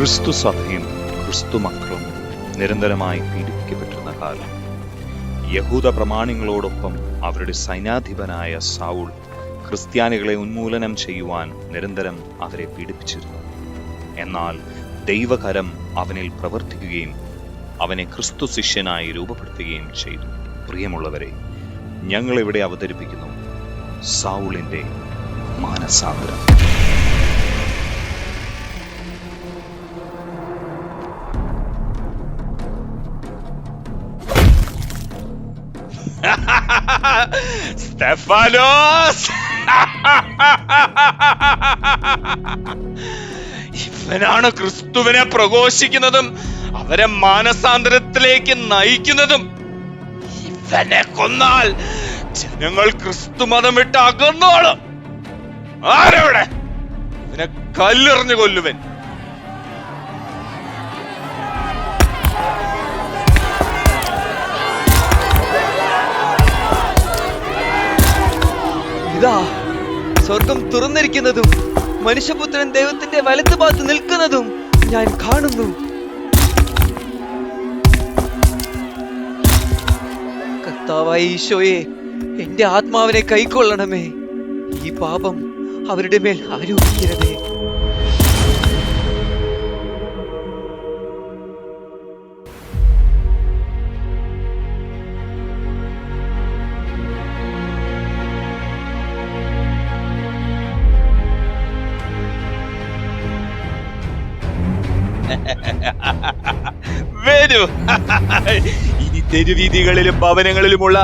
ക്രിസ്തു സഭയും ക്രിസ്തു മക്കളും നിരന്തരമായി പീഡിപ്പിക്കപ്പെട്ടിരുന്ന കാലം യഹൂദ പ്രമാണികളോടൊപ്പം അവരുടെ സൈന്യാധിപനായ സൗൾ ക്രിസ്ത്യാനികളെ ഉന്മൂലനം ചെയ്യുവാൻ നിരന്തരം അവരെ പീഡിപ്പിച്ചിരുന്നു. എന്നാൽ ദൈവകരം അവനിൽ പ്രവർത്തിക്കുകയും അവനെ ക്രിസ്തു ശിഷ്യനായി രൂപപ്പെടുത്തുകയും ചെയ്തു. പ്രിയമുള്ളവരെ, ഞങ്ങൾ ഇവിടെ അവതരിപ്പിക്കുന്നു സൗളിന്റെ മാനസാന്തരം. സ്തെഫാനോസ്, ഇവനാണ് ക്രിസ്തുവിനെ പ്രഘോഷിക്കുന്നതും അവരെ മാനസാന്തരത്തിലേക്ക് നയിക്കുന്നതും. ഇവനെ കൊന്നാൽ ജനങ്ങൾ ക്രിസ്തു മതം വിട്ട് അകന്നോളും. ആരവിടെ? ഇവനെ കല്ലെറിഞ്ഞു കൊല്ലുവൻ. ഇതാ സ്വർഗം തുറന്നിരിക്കുന്നതും മനുഷ്യപുത്രൻ ദൈവത്തിന്റെ വലത്തുഭാഗത്ത് നിൽക്കുന്നതും ഞാൻ കാണുന്നു. കർത്താവായ ഈശോയെ, എന്റെ ആത്മാവിനെ കൈക്കൊള്ളണമേ. ഈ പാപം അവരുടെ മേൽ ആരോപിക്കരുതേ. വരൂ, ഇനി തെരുവീതികളിലും ഭവനങ്ങളിലുമുള്ള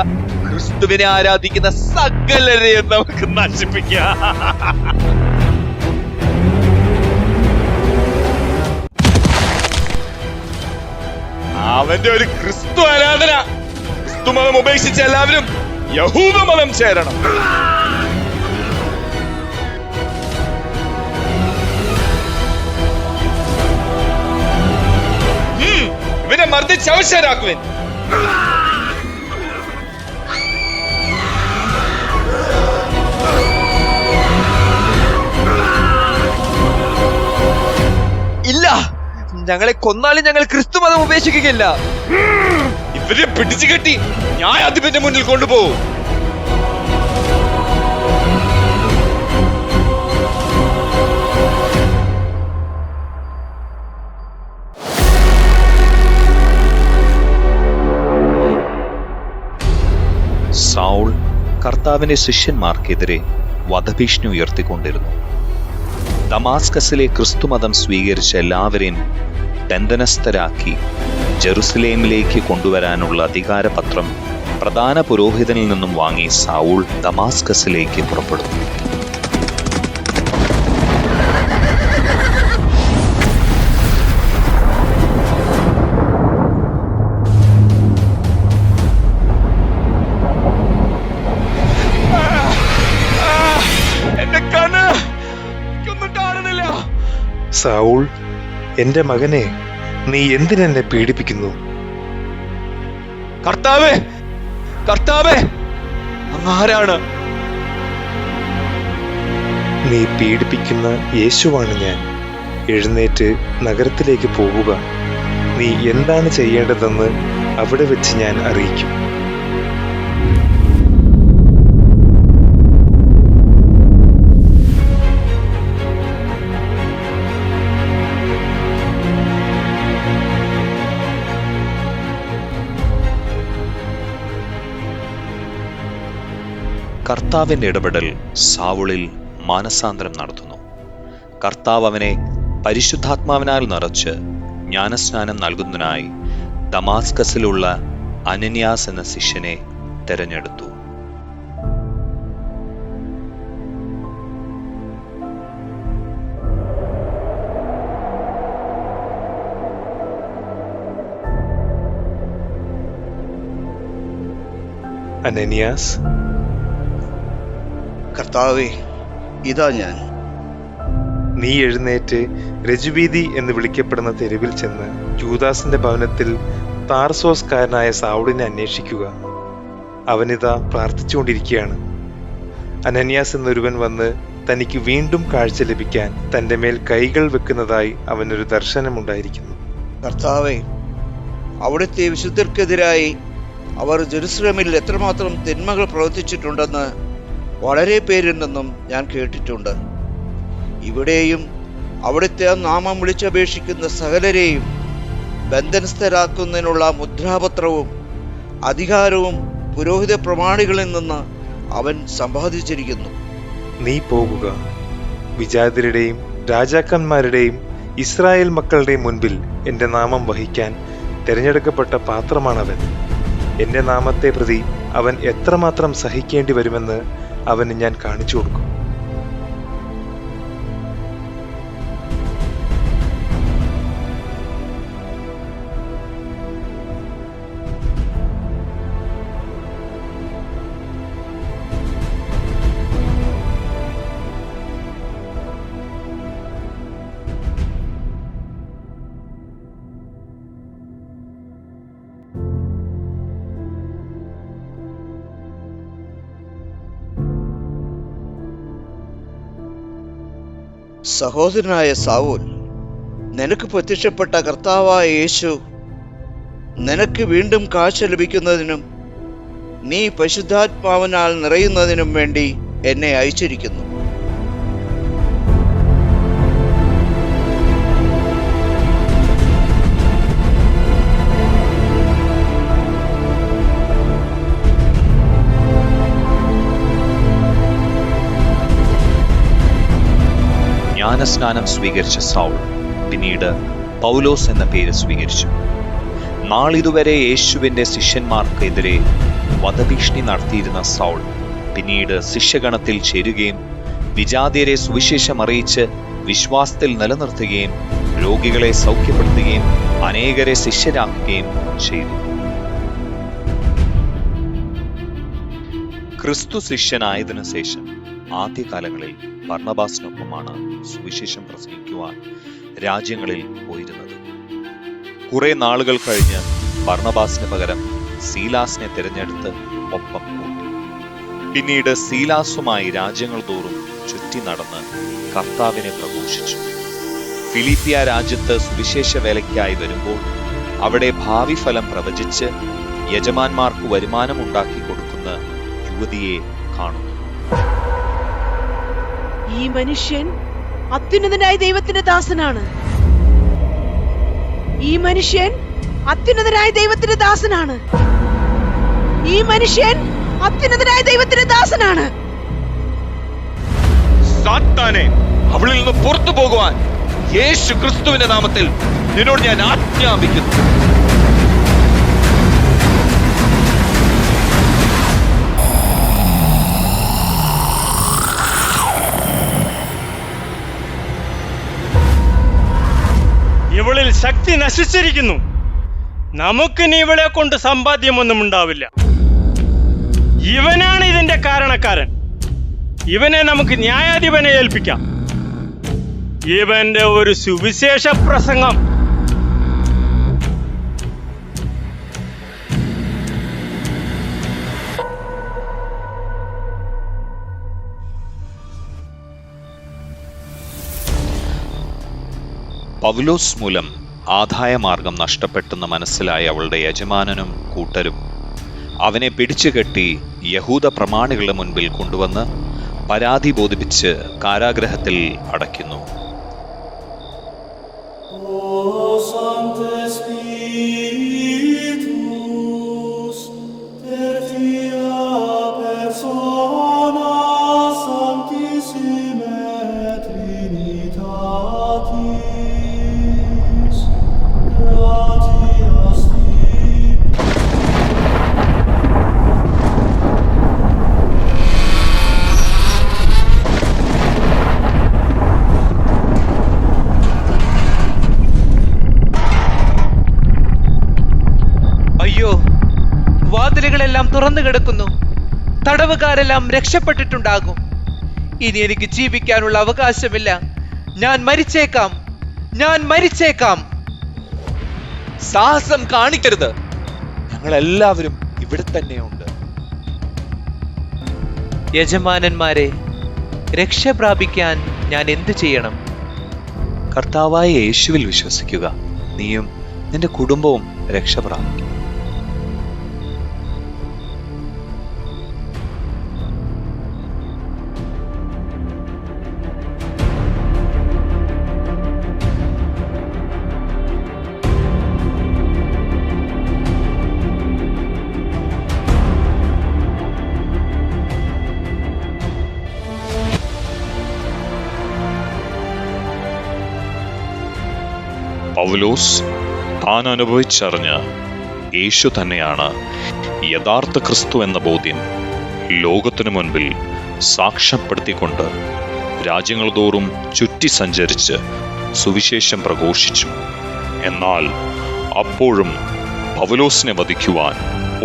ക്രിസ്തുവിനെ ആരാധിക്കുന്ന സകലരെയും നമുക്ക് നശിപ്പിക്കാം. അവന്റെ ഒരു ക്രിസ്തു ആരാധന. ക്രിസ്തു മതം ഉപേക്ഷിച്ച എല്ലാവരും യഹൂദ മതം ചേരണം. ഇവനെ മർദ്ദിച്ച് അവശരാക്കുവൻ. ഇല്ല, ഞങ്ങളെ കൊന്നാലും ഞങ്ങൾ ക്രിസ്തു മതം ഉപേക്ഷിക്കുകയില്ല. ഇവരെ പിടിച്ചു കെട്ടി ന്യായാധിപന്റെ മുന്നിൽ കൊണ്ടുപോകും. സൗൾ കർത്താവിന്റെ ശിഷ്യന്മാർക്കെതിരെ വധഭീഷണി ഉയർത്തിക്കൊണ്ടിരുന്നു. ദമാസ്കസിലെ ക്രിസ്തുമതം സ്വീകരിച്ച എല്ലാവരെയും ബന്ധനസ്ഥരാക്കി ജെറുസലേമിലേക്ക് കൊണ്ടുവരാനുള്ള അധികാരപത്രം പ്രധാന പുരോഹിതനിൽ നിന്നും വാങ്ങി സൗൾ ദമാസ്കസിലേക്ക് പുറപ്പെടുന്നു. സൗൾ, എന്റെ മകനെ, നീ എന്തിനെന്നെ പീഡിപ്പിക്കുന്നു? കർത്താവേ, കർത്താവേ, അങ്ങ് ആരാണ്? നീ പീഡിപ്പിക്കുന്ന യേശുവാണ് ഞാൻ. എഴുന്നേറ്റ് നഗരത്തിലേക്ക് പോകുക. നീ എന്താണ് ചെയ്യേണ്ടതെന്ന് അവിടെ വെച്ച് ഞാൻ അറിയിക്കും. കർത്താവിന്റെ ഇടപെടൽ സൗളിൽ മാനസാന്തരം നടത്തുന്നു. കർത്താവ് അവനെ പരിശുദ്ധാത്മാവിനാൽ നിറച്ച് ജ്ഞാനസ്നാനം നൽകുന്നതിനായി ദമാസ്കസിലുള്ള അനന്യാസ് എന്ന ശിഷ്യനെ തെരഞ്ഞെടുത്തു. അനന്യാസ്, കർത്താവേ, ഇതാ ഞാൻ. നീ എഴുന്നേറ്റ് രജുവീതി എന്ന് വിളിക്കപ്പെടുന്ന തെരുവിൽ ചെന്ന് യൂദാസിന്റെ ഭവനത്തിൽ താർസോസ്കാരനായ സൗളിനെ അന്വേഷിക്കുക. അവനിതാ പ്രാർത്ഥിച്ചുകൊണ്ടിരിക്കുകയാണ്. അനന്യാസ് എന്നൊരുവൻ വന്ന് തനിക്ക് വീണ്ടും കാഴ്ച ലഭിക്കാൻ തന്റെ മേൽ കൈകൾ വെക്കുന്നതായി അവനൊരു ദർശനമുണ്ടായിരിക്കുന്നു. കർത്താവെ, അവിടുത്തെ വിശുദ്ധർക്കെതിരായി അവർ ജെറുസലേമിൽ എത്രമാത്രം തിന്മകൾ പ്രവർത്തിച്ചിട്ടുണ്ടെന്ന് വളരെ പേരിൽ നിന്നും ഞാൻ കേട്ടിട്ടുണ്ട്. ഇവിടെയും അവിടുത്തെ ആ നാമം വിളിച്ചപേക്ഷിക്കുന്ന സകലരെയും ബന്ധനസ്ഥരാക്കുന്നതിനുള്ള മുദ്രാപത്രവും അധികാരവും പുരോഹിത പ്രമാണികളിൽ നിന്ന് അവൻ സമ്പാദിച്ചിരിക്കുന്നു. നീ പോകുക, വിജാതിരുടെയും രാജാക്കന്മാരുടെയും ഇസ്രായേൽ മക്കളുടെയും മുൻപിൽ എൻ്റെ നാമം വഹിക്കാൻ തിരഞ്ഞെടുക്കപ്പെട്ട പാത്രമാണവൻ. എൻ്റെ നാമത്തെ പ്രതി അവൻ എത്രമാത്രം സഹിക്കേണ്ടി വരുമെന്ന് അവന് ഞാൻ കാണിച്ചു കൊടുക്കും. സഹോദരനായ സാവൂൽ, നിനക്ക് പ്രത്യക്ഷപ്പെട്ട കർത്താവായ യേശു നിനക്ക് വീണ്ടും കാഴ്ച ലഭിക്കുന്നതിനും നീ പരിശുദ്ധാത്മാവിനാൽ നിറയുന്നതിനും വേണ്ടി എന്നെ അയച്ചിരിക്കുന്നു. ജ്ഞാനസ്നാനം സ്വീകരിച്ച സൗൾ പിന്നീട് പൗലോസ് എന്ന പേര് സ്വീകരിച്ചു. നാളിതുവരെ യേശുവിന്റെ ശിഷ്യന്മാർക്കെതിരെ വധഭീഷണി നടത്തിയിരുന്ന സൗൾ പിന്നീട് ശിഷ്യഗണത്തിൽ ചേരുകയും വിജാതിയരെ സുവിശേഷം അറിയിച്ച് വിശ്വാസത്തിൽ നിലനിർത്തുകയും രോഗികളെ സൗഖ്യപ്പെടുത്തുകയും അനേകരെ ശിഷ്യരാക്കുകയും ചെയ്തു. ക്രിസ്തു ശിഷ്യനായതിനു ശേഷം ആദ്യകാലങ്ങളിൽ ബർന്നബാസിനൊപ്പമാണ് സുവിശേഷം പ്രസംഗിക്കുവാൻ രാജ്യങ്ങളിൽ പോയിരുന്നത്. കുറെ നാളുകൾ കഴിഞ്ഞ് ബർന്നബാസിന് പകരം സീലാസിനെ തിരഞ്ഞെടുത്ത് ഒപ്പം കൂട്ടി. പിന്നീട് സീലാസുമായി രാജ്യങ്ങൾ തോറും ചുറ്റി നടന്ന് കർത്താവിനെ പ്രഘോഷിച്ചു. ഫിലിപ്പിയ രാജ്യത്ത് സുവിശേഷ വേലയ്ക്കായി വരുമ്പോൾ അവിടെ ഭാവി ഫലം പ്രവചിച്ച് യജമാന്മാർക്ക് വരുമാനമുണ്ടാക്കി കൊടുക്കുന്ന യുവതിയെ കാണുന്നു. ഈ മനുഷ്യൻ അത്യുന്നതനായ ദൈവത്തിന്റെ ദാസനാണ്. ഈ മനുഷ്യൻ അത്യുന്നതനായ ദൈവത്തിന്റെ ദാസനാണ്. ഈ മനുഷ്യൻ അത്യുന്നതനായ ദൈവത്തിന്റെ ദാസനാണ്. സാത്താനെ, അവളിൽ നിന്ന് പുറത്തു പോകുവാൻ യേശു ക്രിസ്തുവിന്റെ നാമത്തിൽ നിന്നോട് ഞാൻ ആജ്ഞാപിക്കുന്നു. ഇവളിൽ ശക്തി നശിച്ചിരിക്കുന്നു. നമുക്കിനി ഇവളെ കൊണ്ട് സമ്പാദ്യമൊന്നും ഉണ്ടാവില്ല. ഇവനാണ് ഇതിന്റെ കാരണക്കാരൻ. ഇവനെ നമുക്ക് ന്യായാധിപനെ ഏൽപ്പിക്കാം. ഇവന്റെ ഒരു സുവിശേഷ പ്രസംഗം പൗലോസ് മൂലം ആദായമാർഗം നഷ്ടപ്പെട്ടെന്ന് മനസ്സിലായ അവളുടെ യജമാനനും കൂട്ടരും അവനെ പിടിച്ചുകെട്ടി യഹൂദ പ്രമാണികളുടെ മുൻപിൽ കൊണ്ടുവന്ന് പരാതി ബോധിപ്പിച്ച് കാരാഗ്രഹത്തിൽ അടയ്ക്കുന്നു. വാതിലുകളെല്ലാം തുറന്നു കിടക്കുന്നു. തടവുകാരെല്ലാം രക്ഷപ്പെട്ടിട്ടുണ്ടാകും. ഇനി എനിക്ക് ജീവിക്കാനുള്ള അവകാശമില്ല. ഞാൻ മരിച്ചേക്കാം, ഞാൻ മരിച്ചേക്കാം. സാഹസം കാണിക്കരുത്. ഞങ്ങളെല്ലാവരും ഇവിടെ തന്നെയുണ്ട്. യജമാനന്മാരെ, രക്ഷ പ്രാപിക്കാൻ ഞാൻ എന്തു ചെയ്യണം? കർത്താവായ യേശുവിൽ വിശ്വസിക്കുക, നീയും നിന്റെ കുടുംബവും രക്ഷ പ്രാപിക്കും. പൗലോസ് താൻ അനുഭവിച്ചറിഞ്ഞ് യേശു തന്നെയാണ് യഥാർത്ഥ ക്രിസ്തു എന്ന ബോധ്യം ലോകത്തിനു മുൻപിൽ സാക്ഷ്യപ്പെടുത്തിക്കൊണ്ട് രാജ്യങ്ങൾ തോറും ചുറ്റി സഞ്ചരിച്ച് സുവിശേഷം പ്രഘോഷിച്ചു. എന്നാൽ അപ്പോഴും പൗലോസിനെ വധിക്കുവാൻ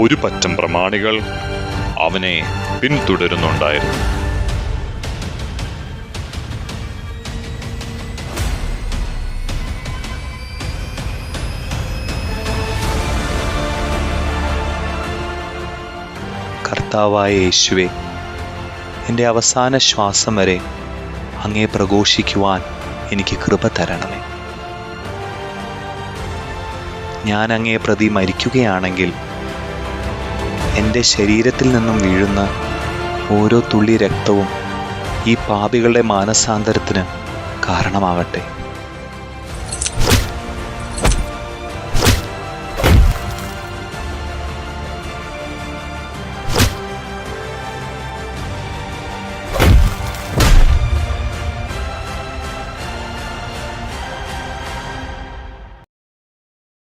ഒരു പറ്റം പ്രമാണികൾ അവനെ പിന്തുടരുന്നുണ്ടായിരുന്നു. കർത്താവായ യേശുവേ, എൻ്റെ അവസാന ശ്വാസം വരെ അങ്ങേ പ്രഘോഷിക്കുവാൻ എനിക്ക് കൃപ തരണമേ. ഞാൻ അങ്ങേ പ്രതി മരിക്കുകയാണെങ്കിൽ എൻ്റെ ശരീരത്തിൽ നിന്നും വീഴുന്ന ഓരോ തുള്ളി രക്തവും ഈ പാപികളുടെ മാനസാന്തരത്തിന് കാരണമാകട്ടെ.